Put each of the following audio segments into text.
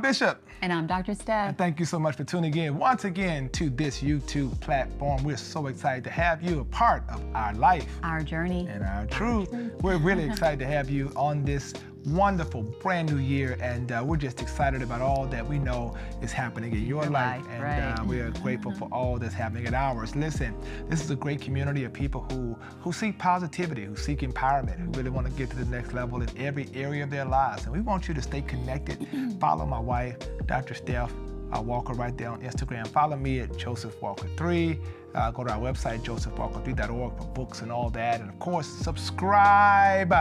Bishop. And I'm Dr. Steph. And thank you so much for tuning in once again to this YouTube platform. We're so excited to have you a part of our life, our journey, and our truth. We're really excited to have you on this wonderful brand new year, and we're just excited about all that we know is happening in your life, and right. We are grateful for all that's happening in ours. Listen, this is a great community of people who seek positivity, who seek empowerment, who really want to get to the next level in every area of their lives, and we want you to stay connected. Follow my wife, Dr. Steph Walker, right there on Instagram. Follow me at drstephwalker3. Go to our website, drstephwalker3.org, for books and all that, and of course, subscribe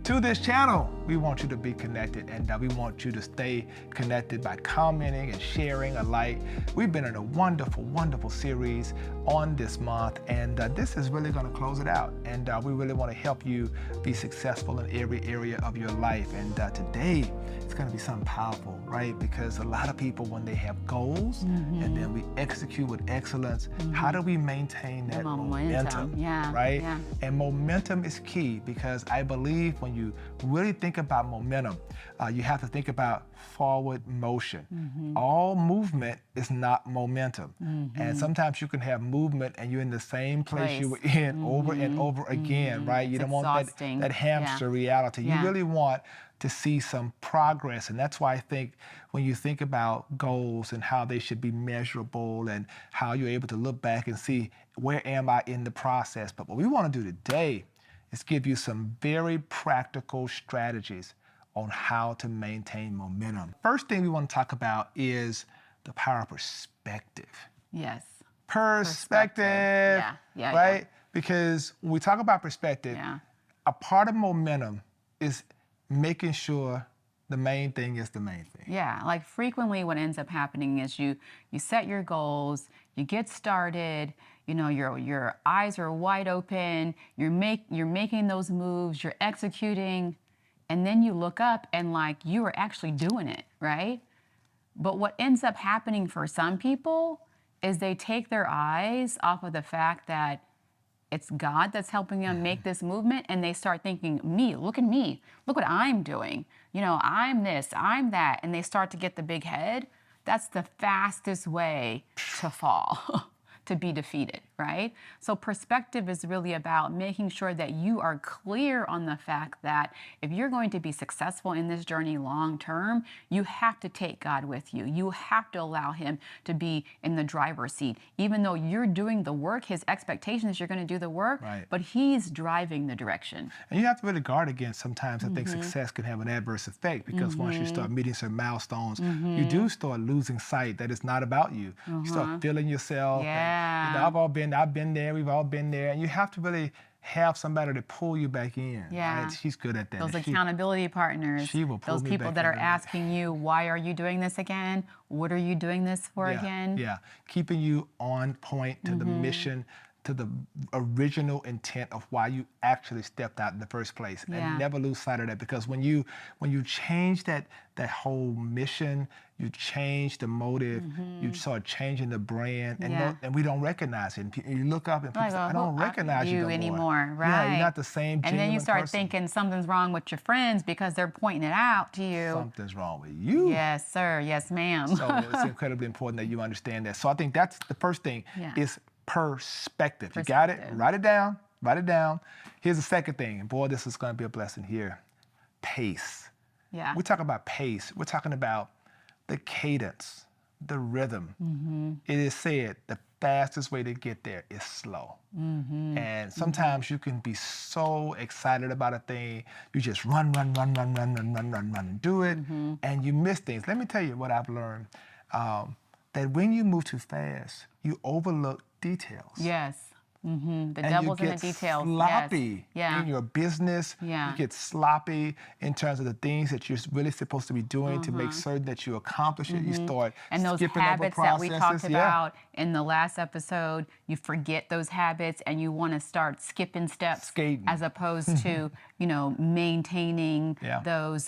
to this channel. We want you to be connected, and we want you to stay connected by commenting and sharing a like. We've been in a wonderful, wonderful series on this month, and this is really going to close it out. And we really want to help you be successful in every area of your life. And today, it's going to be something powerful, right? Because a lot of people, when they have goals and then we execute with excellence, how do we maintain that momentum? Right? Yeah. And momentum is key, because I believe when you really think about momentum, you have to think about forward motion. All movement is not momentum. And sometimes you can have movement and you're in the same place you were in over and over again, right? You don't want that hamster reality. You really want to see some progress. And that's why I think when you think about goals and how they should be measurable and how you're able to look back and see, where am I in the process? But what we want to do today is give you some very practical strategies on how to maintain momentum. First thing we want to talk about is the power of perspective. Yes. Perspective. Right? Because when we talk about perspective, a part of momentum is making sure the main thing is the main thing. Yeah, like frequently what ends up happening is you set your goals, you get started, you know, your eyes are wide open, you're making those moves, you're executing, and then you look up and like you are actually doing it, right? But what ends up happening for some people is they take their eyes off of the fact that it's God that's helping them make this movement, and they start thinking, look at me, look what I'm doing. You know, I'm this, I'm that, and they start to get the big head. That's the fastest way to fall, to be defeated, right? So perspective is really about making sure that you are clear on the fact that if you're going to be successful in this journey long term, you have to take God with you. You have to allow him to be in the driver's seat. Even though you're doing the work, his expectation is you're going to do the work, but he's driving the direction. And you have to really guard against sometimes I think success can have an adverse effect, because once you start meeting some milestones, you do start losing sight that it's not about you. You start feeling yourself. And, you know, I've been there, we've all been there, and you have to really have somebody to pull you back in. Right? She's good at that. Those accountability partners, she will pull those people that are asking you, why are you doing this again? What are you doing this for again? Yeah, keeping you on point to the mission, to the original intent of why you actually stepped out in the first place, and never lose sight of that. Because when you change that whole mission, you change the motive, you start changing the brand, and we don't recognize it. And you look up and people say, I don't recognize you anymore. Right? Yeah, you're not the same. And then you start person. Thinking something's wrong with your friends because they're pointing it out to you. Something's wrong with you. Yes, sir. Yes, ma'am. So it's incredibly important that you understand that. So I think that's the first thing. Is perspective. You got it? Write it down. Write it down. Here's the second thing, and boy, this is going to be a blessing here. Pace. Yeah. We talk about pace. We're talking about the cadence, the rhythm. It is said the fastest way to get there is slow. And sometimes you can be so excited about a thing, you just run, and do it, and you miss things. Let me tell you what I've learned. That when you move too fast, you overlook details. Yes. The devil's in the details. Sloppy in your business. You get sloppy in terms of the things that you're really supposed to be doing to make certain that you accomplish it. You start and those skipping habits over that we talked about in the last episode, you forget those habits and you want to start skipping steps, as opposed to maintaining those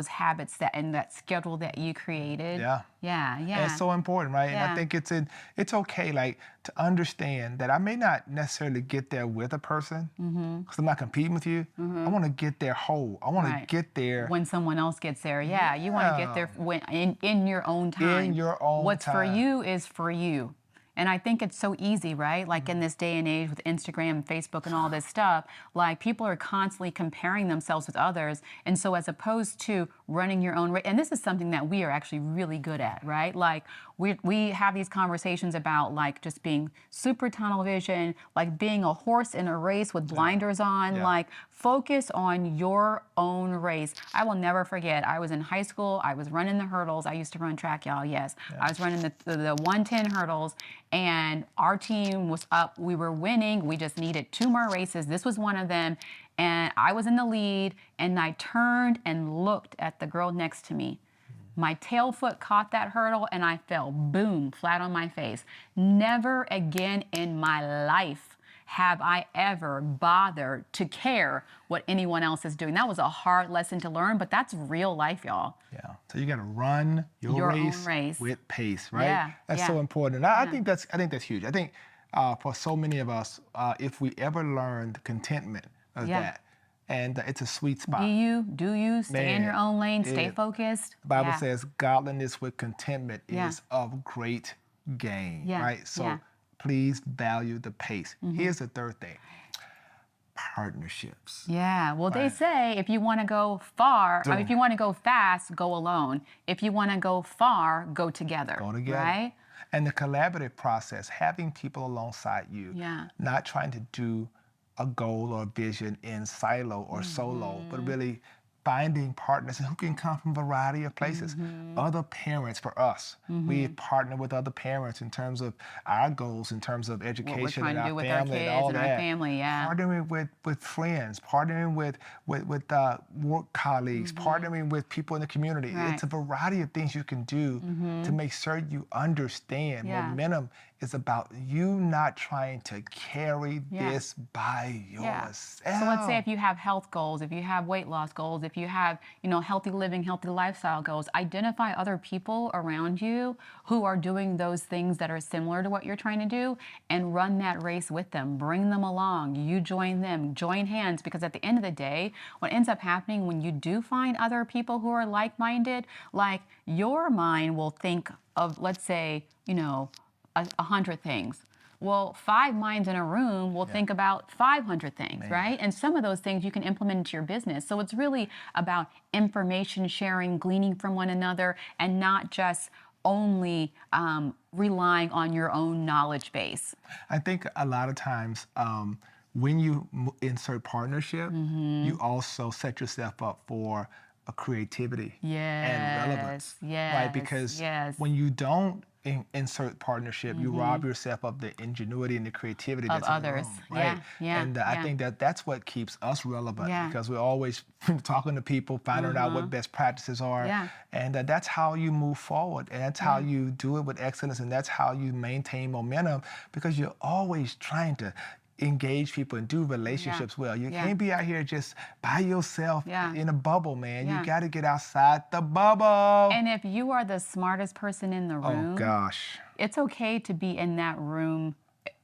habits and that schedule that you created. Yeah, And yeah. it's so important, right? And I Yeah. think it's okay, like, to understand that I may not necessarily get there with a person, because I'm not competing with you. I want to get there whole. I want to Right. get there, When someone else gets there, yeah, you want to get there when in your own time. in your own What's for time. you is for you. And I think it's so easy, right? Like in this day and age with Instagram, Facebook, and all this stuff, like people are constantly comparing themselves with others. And so as opposed to running your own race, and this is something that we are actually really good at, right? Like we have these conversations about like just being super tunnel vision, like being a horse in a race with blinders on, Yeah. like focus on your own race. I will never forget, I was in high school, I was running the hurdles. I used to run track, y'all, yes. I was running the 110 hurdles, and our team was up. We were winning. We just needed 2 more races. This was one of them. And I was in the lead, and I turned and looked at the girl next to me. My tail foot caught that hurdle, and I fell, boom, flat on my face. Never again in my life have I ever bothered to care what anyone else is doing. That was a hard lesson to learn, but that's real life, y'all. Yeah. So you got to run your Own race, race with pace, right? Yeah, That's so important. And I think that's huge. I think for so many of us, if we ever learned contentment of that, and it's a sweet spot. Be you, do you, stay in Man, your own lane, stay focused. The Bible says godliness with contentment Yeah. is of great gain, Yeah, right? So yeah. please value the pace. Here's the third thing: partnerships. Yeah, well, they say if you want to go far, if you want to go fast, go alone. If you want to go far, go together. Go together. Right? And the collaborative process, having people alongside you, Yeah. not trying to do a goal or vision in silo or solo, but really finding partners who can come from a variety of places. Other parents, for us, we partner with other parents in terms of our goals, in terms of education, What we're trying and to our do with our family, kids and all and that. our family, yeah. Partnering with friends, partnering with work colleagues, partnering with people in the community. Right. It's a variety of things you can do to make sure you understand momentum is about you not trying to carry this by yourself. So let's say if you have health goals, if you have weight loss goals, if you have, healthy living, healthy lifestyle goals, identify other people around you who are doing those things that are similar to what you're trying to do and run that race with them. Bring them along. You join them. Join hands, because at the end of the day, what ends up happening when you do find other people who are like-minded, like your mind will think of, let's say, 100 things. Well, 5 minds in a room will think about 500 things, right? And some of those things you can implement into your business. So it's really about information sharing, gleaning from one another, and not just only relying on your own knowledge base. I think a lot of times when you insert partnership, you also set yourself up for a creativity and relevance. Right? Because when you don't insert partnership, you rob yourself of the ingenuity and the creativity Of that's others. in the room, right? And I think that's what keeps us relevant, because we're always talking to people, finding out what best practices are, and that's how you move forward, and that's how you do it with excellence, and that's how you maintain momentum, because you're always trying to engage people and do relationships well. You can't be out here just by yourself in a bubble, man. You got to get outside the bubble. And if you are the smartest person in the room, oh gosh, it's okay to be in that room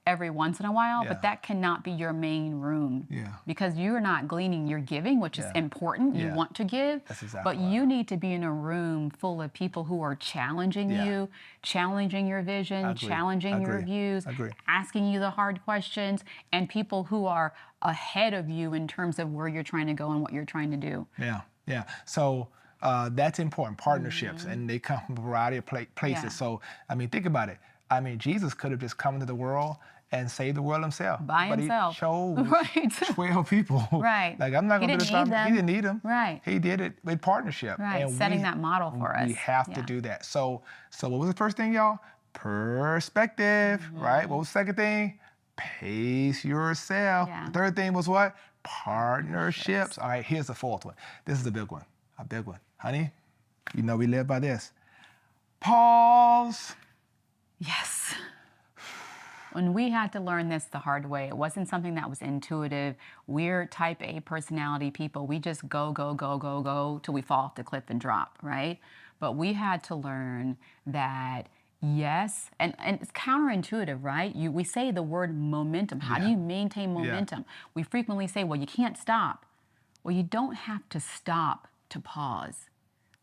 every once in a while, but that cannot be your main room. Because you're not gleaning, you're giving, which is important. You want to give, that's exactly but you need to be in a room full of people who are challenging you, challenging your vision, challenging your views, asking you the hard questions, and people who are ahead of you in terms of where you're trying to go and what you're trying to do. Yeah. So that's important, partnerships, and they come from a variety of places. So, I mean, think about it. I mean, Jesus could have just come into the world and saved the world himself. By himself. But he chose 12 people. Right. Like, I'm not going to do this. He didn't need them. Right. He did it with partnership. Right. And setting that model for us. We have to do that. So what was the first thing, y'all? Perspective, right? What was the second thing? Pace yourself. The third thing was what? Partnerships. All right, here's the fourth one. This is a big one. A big one. Honey, we live by this. Pause. Yes. When we had to learn this the hard way, it wasn't something that was intuitive. We're type A personality people. We just go till we fall off the cliff and drop, right? But we had to learn that yes, and it's counterintuitive, right? We say the word momentum. How do you maintain momentum? We frequently say, well, you can't stop. Well, you don't have to stop to pause.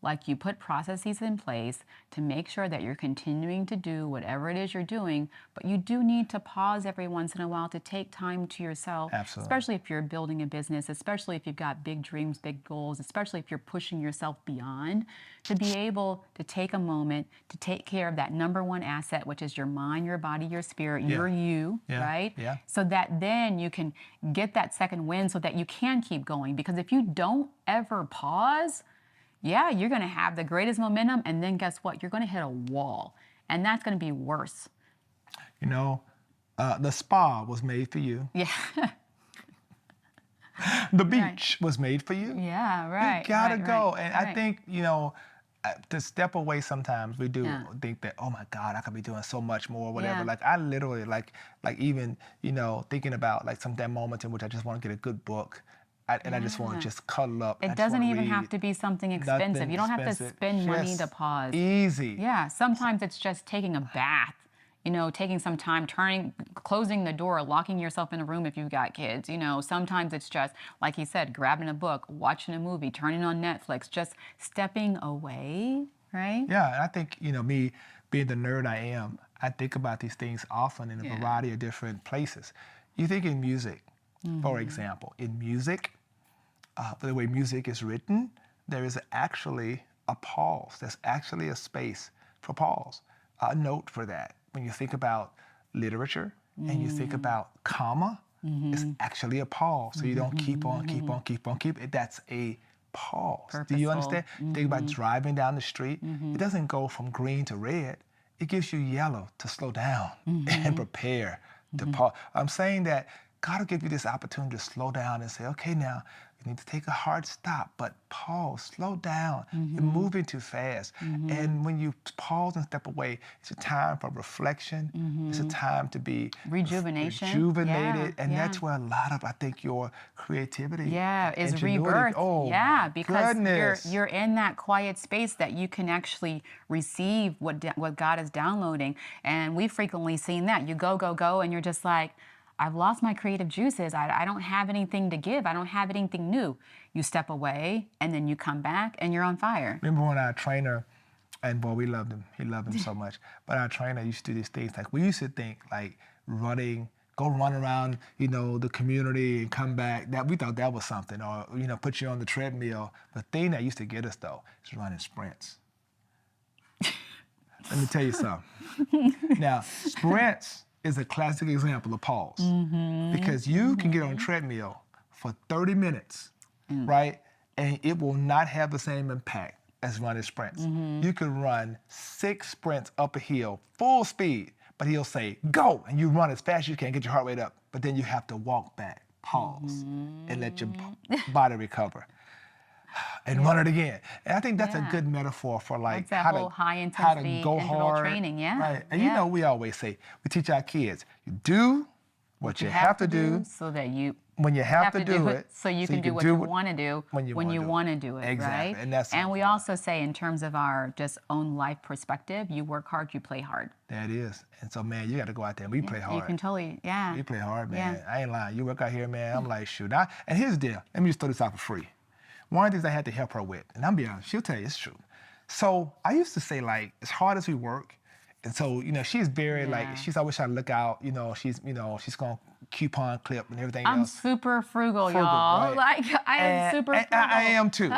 Like you put processes in place to make sure that you're continuing to do whatever it is you're doing, but you do need to pause every once in a while to take time to yourself. Absolutely. Especially if you're building a business, especially if you've got big dreams, big goals, especially if you're pushing yourself beyond, to be able to take a moment to take care of that number one asset, which is your mind, your body, your spirit, your you, right? Yeah. So that then you can get that second win so that you can keep going. Because if you don't ever pause, yeah, you're going to have the greatest momentum, and then guess what? You're going to hit a wall, and that's going to be worse. You know, the spa was made for you. Yeah. The beach was made for you. Yeah, right. You gotta go. Right, and I think, you know, to step away sometimes, we do think that, oh my God, I could be doing so much more, whatever. Yeah. Like I literally, like even, you know, thinking about like some of that moments in which I just want to get a good book. I just want to just cuddle up. It doesn't even have to be something expensive. You don't have to spend money to pause. Easy. Yeah, sometimes it's just taking a bath, you know, taking some time, closing the door, locking yourself in a room if you've got kids. You know, sometimes it's just, like he said, grabbing a book, watching a movie, turning on Netflix, just stepping away, right? Yeah, and I think, you know, me being the nerd I am, I think about these things often in a variety of different places. You think in music, for example, in music, the way music is written, there is actually a pause. There's actually a space for pause, a note for that. When you think about literature and you think about comma, it's actually a pause. So you don't keep on. That's a pause. Purposeful. Do you understand? Think about driving down the street. It doesn't go from green to red. It gives you yellow to slow down and prepare to pause. I'm saying that God will give you this opportunity to slow down and say, okay, now you need to take a hard stop, but pause, slow down. You're moving too fast. And when you pause and step away, it's a time for reflection. It's a time to be rejuvenated. And that's where a lot of, I think, your creativity is ingenuity. rebirth. Oh, because you're in that quiet space that you can actually receive what God is downloading. And we've frequently seen that. You go, and you're just like, I've lost my creative juices. I don't have anything to give. I don't have anything new. You step away, and then you come back, and you're on fire. Remember when our trainer, and boy, we loved him. He loved him so much. But our trainer used to do these things. Like we used to think like running, go run around, you know, the community and come back. That we thought that was something, or you know, put you on the treadmill. The thing that used to get us though is running sprints. Let me tell you something. Now, sprints is a classic example of pause. Because you can get on a treadmill for 30 minutes, right? And it will not have the same impact as running sprints. You can run 6 sprints up a hill, full speed, but he'll say, go, and you run as fast as you can, get your heart rate up, but then you have to walk back, pause, and let your body recover. And run it again. And I think that's a good metaphor for like how to high intensity go interval hard. Training, Right. And you know, we always say, we teach our kids, you do what you have to do so that you when you have to do it, so you can do what you want to do when you want to do it. Exactly. Right? And we also say, in terms of our just own life perspective, you work hard, you play hard. That is. And so, man, you got to go out there and we play hard. You can totally, We play hard, man. I ain't lying. You work out here, man. I'm like, shoot. And here's the deal. Let me just throw this out for free. One of the things I had to help her with, and I'm being honest, she'll tell you it's true. So I used to say, like, as hard as we work, and so, you know, she's very, like, she's always trying to look out, she's going to coupon clip and everything else. I'm super frugal, y'all. Right? Like, I am super frugal. I am too.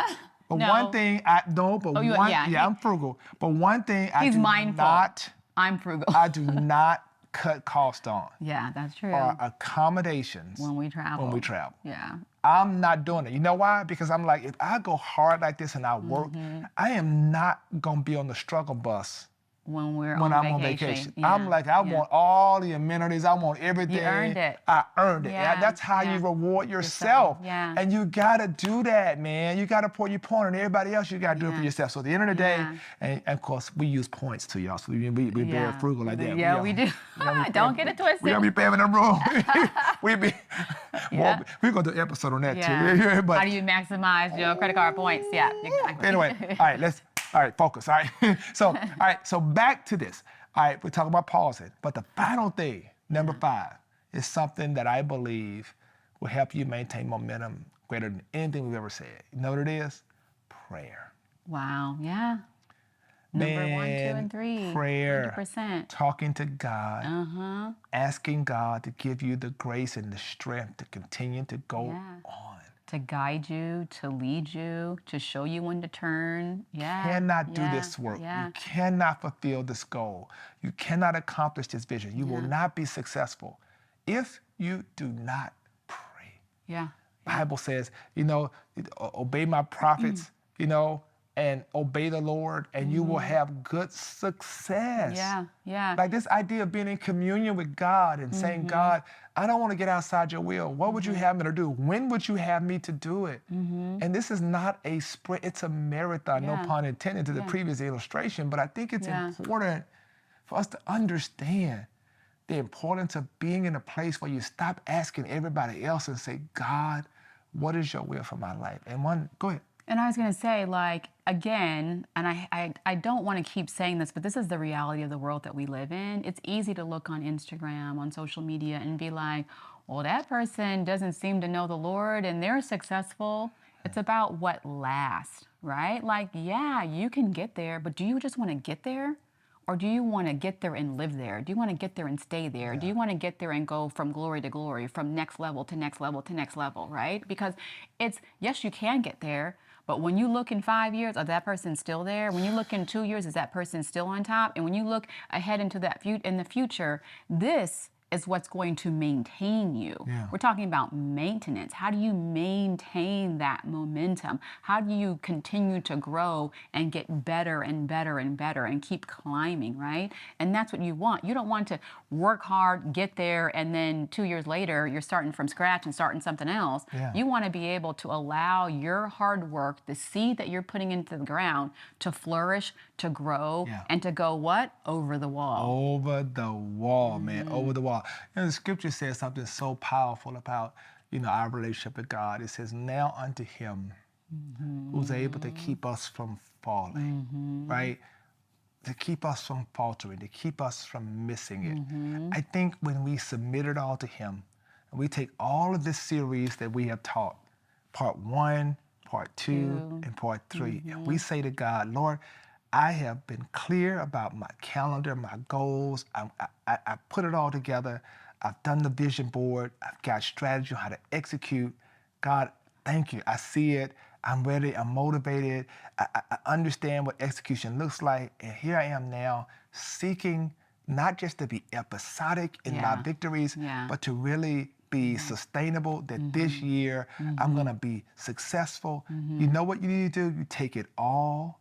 But one thing I'm frugal. But one thing He's mindful. I'm frugal. I do not cut cost on. Yeah, that's true. Or accommodations. When we travel. Yeah. I'm not doing it. You know why? Because I'm like, if I go hard like this and I work, I am not going to be on the struggle bus when I'm on vacation. Yeah. I'm like, I want all the amenities. I want everything. You earned it. I earned it. Yeah. That's how you reward yourself. Yeah. And you got to do that, man. You got to pour your point on everybody else. You got to do it for yourself. So at the end of the day, and of course, we use points too, y'all. So we very frugal like that. Yeah, we do. Don't get it twisted. We don't be paying in the room. We're going to do an episode on that too. But how do you maximize your credit card points? Yeah. Anyway, all right, let's All right, focus. All right. So, all right. So back to this. All right, we're talking about pausing. But the final thing, number 5, is something that I believe will help you maintain momentum greater than anything we've ever said. You know what it is? Prayer. Wow. Yeah. Number 1, 2, and 3. Prayer. 100%. Talking to God. Asking God to give you the grace and the strength to continue to go on. To guide you, to lead you, to show you when to turn. Yeah. You cannot do this work. You cannot fulfill this goal. You cannot accomplish this vision. You will not be successful if you do not pray. Yeah. Bible says, obey my prophets, and obey the Lord, and you will have good success. Yeah. Like this idea of being in communion with God and saying, God, I don't want to get outside your will. What would you have me to do? When would you have me to do it? And this is not a sprint, it's a marathon, no pun intended to the previous illustration, but I think it's important for us to understand the importance of being in a place where you stop asking everybody else and say, God, what is your will for my life? And go ahead. And I was going to say, again, and I don't want to keep saying this, but this is the reality of the world that we live in. It's easy to look on Instagram, on social media, and be like, well, that person doesn't seem to know the Lord and they're successful. It's about what lasts, right? You can get there, but do you just want to get there? Or do you want to get there and live there? Do you want to get there and stay there? Do you want to get there and go from glory to glory, from next level to next level to next level, right? Because yes, you can get there, but when you look in 5 years, is that person still there? When you look in 2 years, is that person still on top? And when you look ahead into in the future, this is what's going to maintain you. We're talking about maintenance. How do you maintain that momentum? How do you continue to grow and get better and better and better and keep climbing, right? And that's what you want. You don't want to work hard, get there, and then 2 years later, you're starting from scratch and starting something else. You want to be able to allow your hard work, the seed that you're putting into the ground, to flourish, to grow, and to go what? Over the wall. Over the wall, man. Over the wall. The scripture says something so powerful about, our relationship with God. It says, now unto him who's able to keep us from falling, right? To keep us from faltering, to keep us from missing it. I think when we submit it all to him, and we take all of this series that we have taught, part 1, part 2, and part 3, and we say to God, Lord, I have been clear about my calendar, my goals. I put it all together. I've done the vision board. I've got strategy on how to execute. God, thank you. I see it. I'm ready. I'm motivated. I understand what execution looks like. And here I am now seeking not just to be episodic in my victories, but to really be sustainable, that this year I'm going to be successful. You know what you need to do? You take it all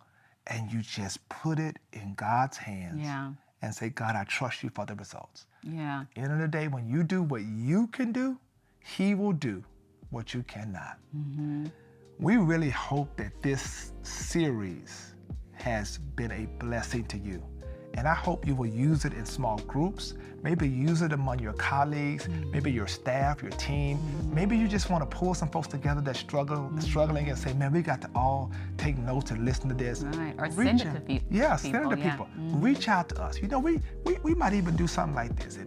and you just put it in God's hands and say, God, I trust you for the results. At the end of the day, when you do what you can do, he will do what you cannot. We really hope that this series has been a blessing to you. And I hope you will use it in small groups. Maybe use it among your colleagues, maybe your staff, your team. Maybe you just want to pull some folks together that's struggling and say, man, we got to all take notes and listen to this. Right. Or send it to people. Yeah, send it to people. Reach out to us. We might even do something like this.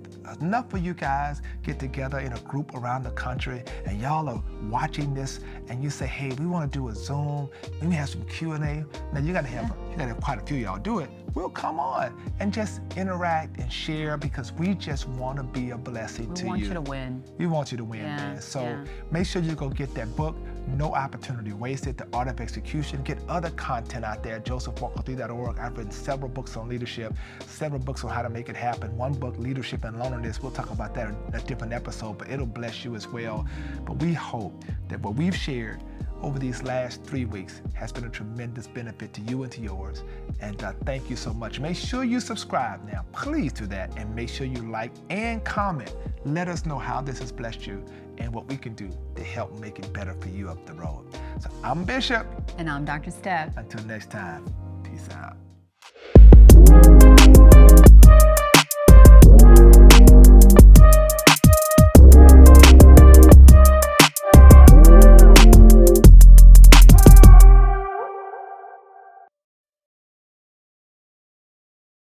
Enough for you guys get together in a group around the country and y'all are watching this and you say, hey, we want to do a Zoom. Let me have some Q&A. Now you got to have quite a few of y'all do it. We'll come on and just interact and share because we just want to be a blessing to you. We want you to win. We want you to win, man. So make sure you go get that book, No Opportunity Wasted, The Art of Execution. Get other content out there, drstephwalker.org. I've written several books on leadership, several books on how to make it happen. One book, Leadership and Loneliness. We'll talk about that in a different episode, but it'll bless you as well. But we hope that what we've shared over these last 3 weeks has been a tremendous benefit to you and to yours. And thank you so much. Make sure you subscribe now. Please do that. And make sure you like and comment. Let us know how this has blessed you and what we can do to help make it better for you up the road. So I'm Bishop. And I'm Dr. Steph. Until next time, peace out.